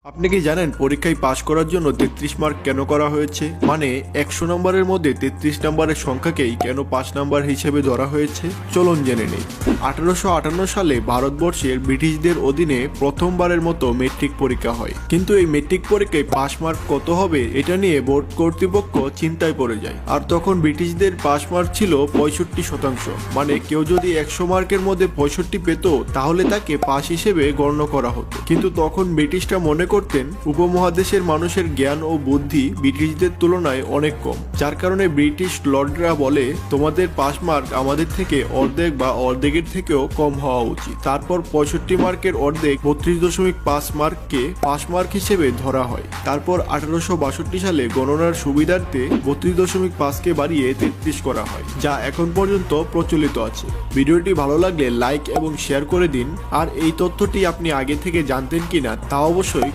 আপনি কি জানেন পরীক্ষায় পাশ করার জন্য 33 মার্ক কেন করা হয়েছে? মানে 100 নম্বরের মধ্যে 33 নম্বরের সংখ্যাকেই কেন 5 নম্বর হিসেবে ধরা হয়েছে? চলুন জেনে নিই। 1858 সালে ভারতবর্ষের ব্রিটিশদের অধীনে প্রথমবারের মতো মেট্রিক পরীক্ষা হয়, কিন্তু এই মেট্রিক পরীক্ষায় পাশ মার্ক কত হবে এটা নিয়ে বোর্ড কর্তৃপক্ষ চিন্তায় পড়ে যায়। আর তখন ব্রিটিশদের পাশ মার্ক ছিল 65%। মানে কেউ যদি 100 মার্কের মধ্যে 65 পেত তাহলে তাকে পাশ হিসেবে গণ্য করা হতো। কিন্তু তখন ব্রিটিশরা মনে করতেন উপমহাদেশের মানুষের জ্ঞান ও বুদ্ধি ব্রিটিশদের তুলনায় অনেক কম, যার কারণে ব্রিটিশ লর্ডরা বলে তোমাদের পাস মার্ক আমাদের থেকে অর্ধেক বা অর্ধেকের থেকেও কম হওয়া উচিত। তারপর 65 মার্কের অর্ধেক 32.5 মার্ককে পাস মার্ক হিসেবে ধরা হয়। তারপর 1862 সালে গণনার সুবিধার্থে 32.5কে বাড়িয়ে 33 করা হয়, যা এখন পর্যন্ত প্রচলিত আছে। ভিডিওটি ভালো লাগলে লাইক এবং শেয়ার করে দিন। আর এই তথ্যটি আপনি আগে থেকে জানতেন কিনা তা অবশ্যই